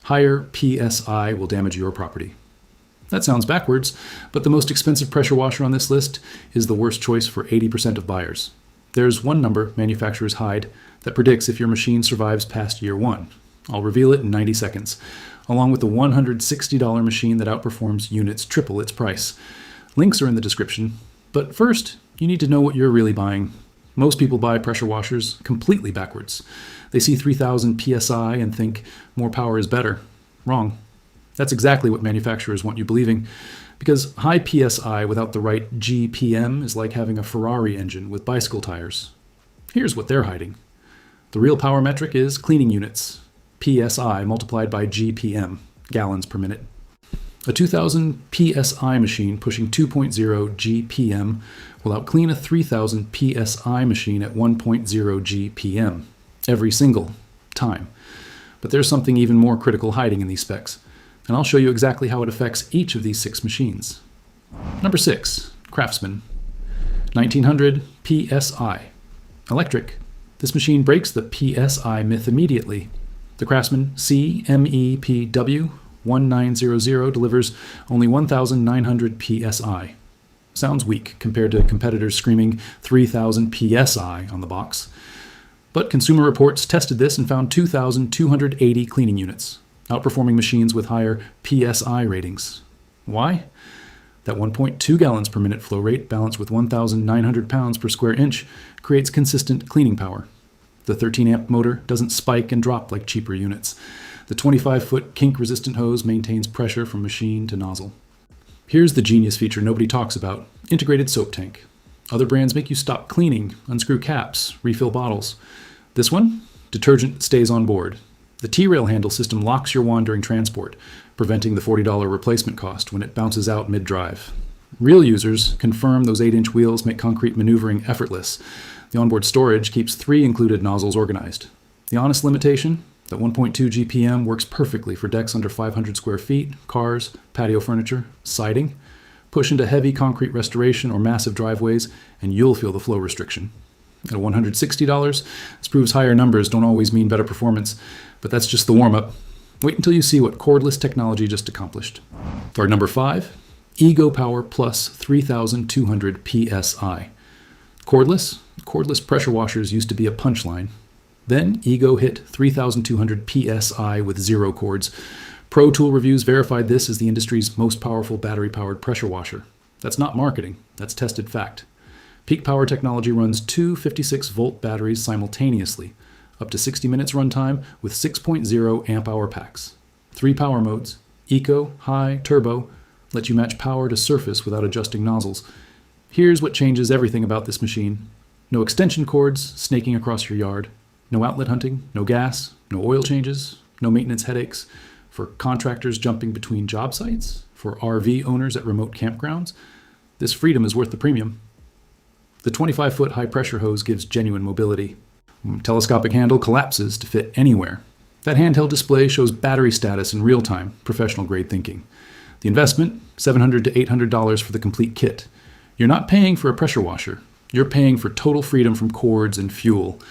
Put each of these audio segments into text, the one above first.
Higher PSI will damage your property. That sounds backwards, but the most expensive pressure washer on this list is the worst choice for 80% of buyers. There's one number manufacturers hide that predicts if your machine survives past year 1. I'll reveal it in 90 seconds, along with the $160 machine that outperforms units triple its price. Links are in the description, but first, you need to know what you're really buying. Most people buy pressure washers completely backwards. They see 3000 PSI and think more power is better. Wrong. That's exactly what manufacturers want you believing, because high PSI without the right GPM is like having a Ferrari engine with bicycle tires. Here's what they're hiding. The real power metric is cleaning units, PSI multiplied by GPM, gallons per minute. A 2000 PSI machine pushing 2.0 GPM will outclean a 3000 PSI machine at 1.0 GPM every single time. But there's something even more critical hiding in these specs, and I'll show you exactly how it affects each of these 6 machines. Number 6, Craftsman, 1900 PSI Electric. This machine breaks the PSI myth immediately. The Craftsman CMEPW1900 delivers only 1,900 PSI. Sounds weak compared to competitors screaming 3,000 PSI on the box. But Consumer Reports tested this and found 2,280 cleaning units, outperforming machines with higher PSI ratings. Why? That 1.2 gallons per minute flow rate balanced with 1,900 pounds per square inch creates consistent cleaning power. The 13-amp motor doesn't spike and drop like cheaper units. The 25-foot kink-resistant hose maintains pressure from machine to nozzle. Here's the genius feature nobody talks about, integrated soap tank. Other brands make you stop cleaning, unscrew caps, refill bottles. This one, detergent stays on board. The T-rail handle system locks your wand during transport, preventing the $40 replacement cost when it bounces out mid-drive. Real users confirm those 8-inch wheels make concrete maneuvering effortless. The onboard storage keeps 3 included nozzles organized. The honest limitation? That 1.2 GPM works perfectly for decks under 500 square feet, cars, patio furniture, siding. Push into heavy concrete restoration or massive driveways, and you'll feel the flow restriction. At $160, this proves higher numbers don't always mean better performance, but that's just the warm-up. Wait until you see what cordless technology just accomplished. For number 5, Ego Power Plus 3200 PSI. Cordless pressure washers used to be a punchline. Then Ego hit 3200 PSI with 0 cords. Pro Tool reviews verified this as the industry's most powerful battery-powered pressure washer. That's not marketing, that's tested fact. Peak power technology runs 2 56-volt batteries simultaneously, up to 60 minutes runtime with 6.0 amp-hour packs. 3 power modes, Eco, High, Turbo, let you match power to surface without adjusting nozzles. Here's what changes everything about this machine. No extension cords snaking across your yard, no outlet hunting, no gas, no oil changes, no maintenance headaches. For contractors jumping between job sites, for RV owners at remote campgrounds, this freedom is worth the premium. The 25-foot high-pressure hose gives genuine mobility. Telescopic handle collapses to fit anywhere. That handheld display shows battery status in real time, professional-grade thinking. The investment, $700 to $800 for the complete kit. You're not paying for a pressure washer. You're paying for total freedom from cords and fuel.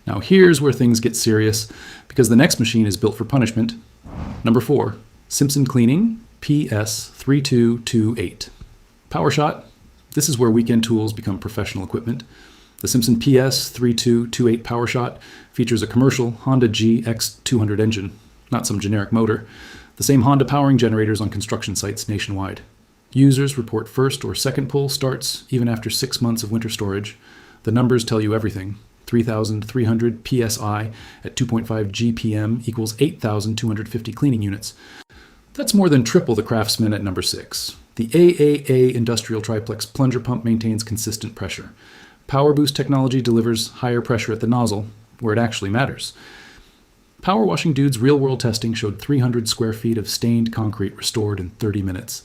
Now here's where things get serious, because the next machine is built for punishment. Number 4, Simpson Cleaning PS3228 PowerShot. This is where weekend tools become professional equipment. The Simpson PS3228 PowerShot features a commercial Honda GX200 engine, not some generic motor. The same Honda powering generators on construction sites nationwide. Users report first or second pull starts even after 6 months of winter storage. The numbers tell you everything. 3,300 PSI at 2.5 GPM equals 8,250 cleaning units. That's more than triple the Craftsman at number 6. The AAA industrial triplex plunger pump maintains consistent pressure. Power Boost technology delivers higher pressure at the nozzle, where it actually matters. Power Washing Dude's real-world testing showed 300 square feet of stained concrete restored in 30 minutes.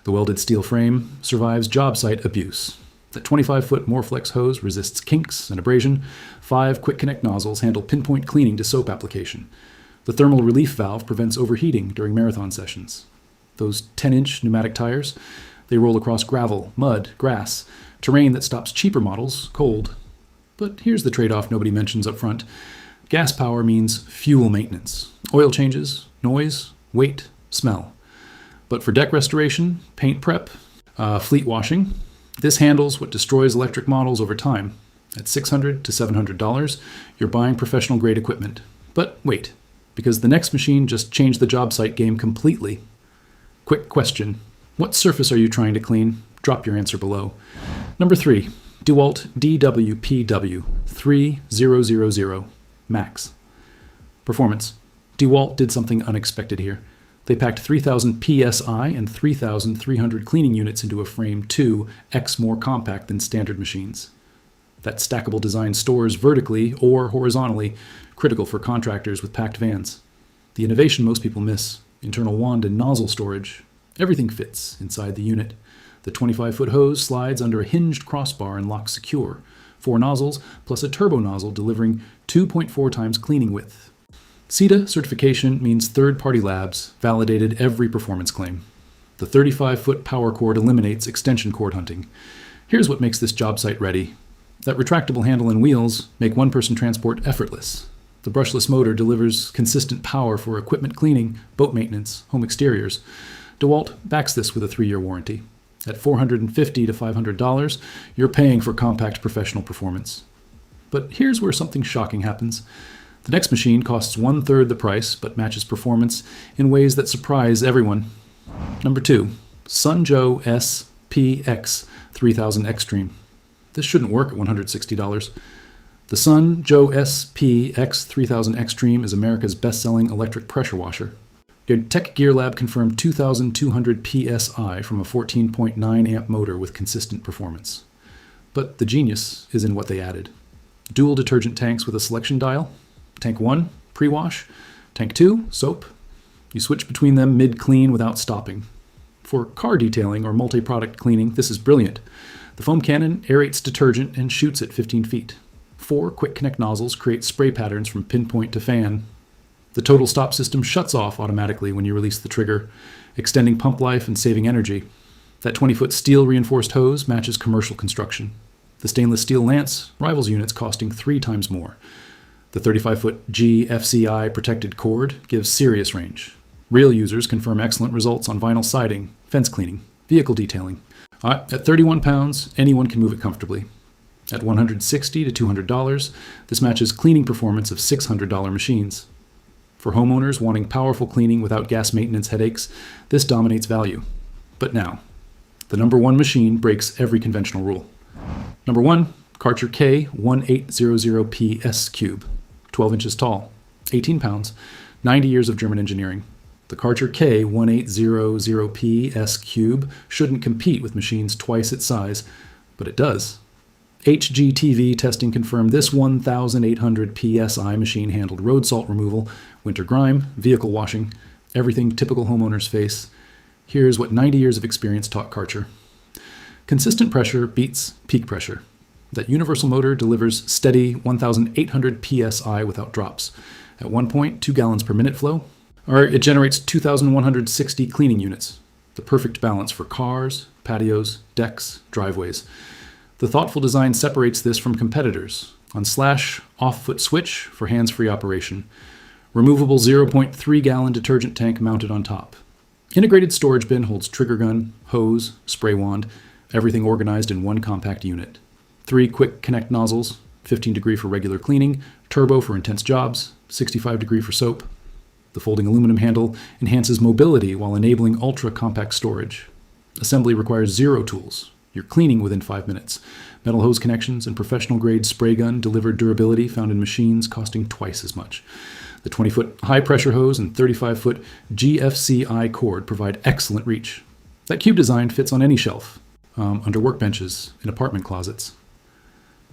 The welded steel frame survives job site abuse. The 25-foot Morflex hose resists kinks and abrasion. 5 quick connect nozzles handle pinpoint cleaning to soap application. The thermal relief valve prevents overheating during marathon sessions. Those 10-inch pneumatic tires, they roll across gravel, mud, grass, terrain that stops cheaper models cold. But here's the trade-off nobody mentions up front. Gas power means fuel maintenance, oil changes, noise, weight, smell. But for deck restoration, paint prep, fleet washing, this handles what destroys electric models over time. At $600 to $700, you're buying professional grade equipment. But wait, because the next machine just changed the job site game completely. Quick question. What surface are you trying to clean? Drop your answer below. Number 3, DeWalt DWPW3000 Max. Performance. DeWalt did something unexpected here. They packed 3,000 PSI and 3,300 cleaning units into a frame 2x more compact than standard machines. That stackable design stores vertically or horizontally, critical for contractors with packed vans. The innovation most people miss, internal wand and nozzle storage. Everything fits inside the unit. The 25-foot hose slides under a hinged crossbar and locks secure. 4 nozzles plus a turbo nozzle delivering 2.4 times cleaning width. CETA certification means third-party labs validated every performance claim. The 35-foot power cord eliminates extension cord hunting. Here's what makes this job site ready. That retractable handle and wheels make one-person transport effortless. The brushless motor delivers consistent power for equipment cleaning, boat maintenance, home exteriors. DeWalt backs this with a 3-year warranty. At $450 to $500, you're paying for compact professional performance. But here's where something shocking happens. The next machine costs 1/3 the price, but matches performance in ways that surprise everyone. Number 2, Joe SPX3000 Xtream. This shouldn't work at $160. The Joe SPX3000 Xtream is America's best-selling electric pressure washer. Your Tech Gear Lab confirmed 2,200 PSI from a 14.9 amp motor with consistent performance. But the genius is in what they added. Dual detergent tanks with a selection dial. Tank 1, pre-wash. Tank 2, soap. You switch between them mid-clean without stopping. For car detailing or multi-product cleaning, this is brilliant. The foam cannon aerates detergent and shoots at 15 feet. 4 quick connect nozzles create spray patterns from pinpoint to fan. The total stop system shuts off automatically when you release the trigger, extending pump life and saving energy. That 20-foot steel reinforced hose matches commercial construction. The stainless steel lance rivals units costing 3 times more. The 35-foot GFCI protected cord gives serious range. Real users confirm excellent results on vinyl siding, fence cleaning, vehicle detailing. At 31 pounds, anyone can move it comfortably. At $160 to $200, this matches cleaning performance of $600 machines. For homeowners wanting powerful cleaning without gas maintenance headaches, this dominates value. But now, the number 1 machine breaks every conventional rule. Number 1, Kärcher K1800ps Cube, 12 inches tall, 18 pounds, 90 years of German engineering. The Kärcher K1800ps Cube shouldn't compete with machines twice its size, but it does. HGTV testing confirmed this 1,800 PSI machine handled road salt removal, winter grime, vehicle washing, everything typical homeowners face. Here's what 90 years of experience taught Kärcher. Consistent pressure beats peak pressure. That universal motor delivers steady 1,800 PSI without drops. At one point, 2 gallons per minute flow. Or it generates 2,160 cleaning units. The perfect balance for cars, patios, decks, driveways. The thoughtful design separates this from competitors. On slash, off-foot switch for hands-free operation. Removable 0.3 gallon detergent tank mounted on top. Integrated storage bin holds trigger gun, hose, spray wand, everything organized in one compact unit. 3 quick connect nozzles, 15 degree for regular cleaning, turbo for intense jobs, 65 degree for soap. The folding aluminum handle enhances mobility while enabling ultra-compact storage. Assembly requires 0 tools. You're cleaning within 5 minutes. Metal hose connections and professional-grade spray gun deliver durability found in machines costing twice as much. The 20-foot high-pressure hose and 35-foot GFCI cord provide excellent reach. That cube design fits on any shelf, under workbenches, in apartment closets.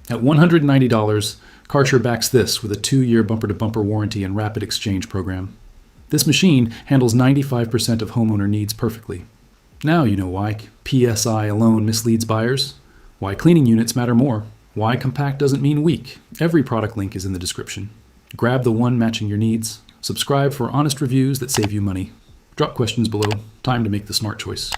At $190, Kärcher backs this with a 2-year bumper-to-bumper warranty and rapid exchange program. This machine handles 95% of homeowner needs perfectly. Now you know why PSI alone misleads buyers, why cleaning units matter more, why compact doesn't mean weak. Every product link is in the description. Grab the one matching your needs. Subscribe for honest reviews that save you money. Drop questions below. Time to make the smart choice.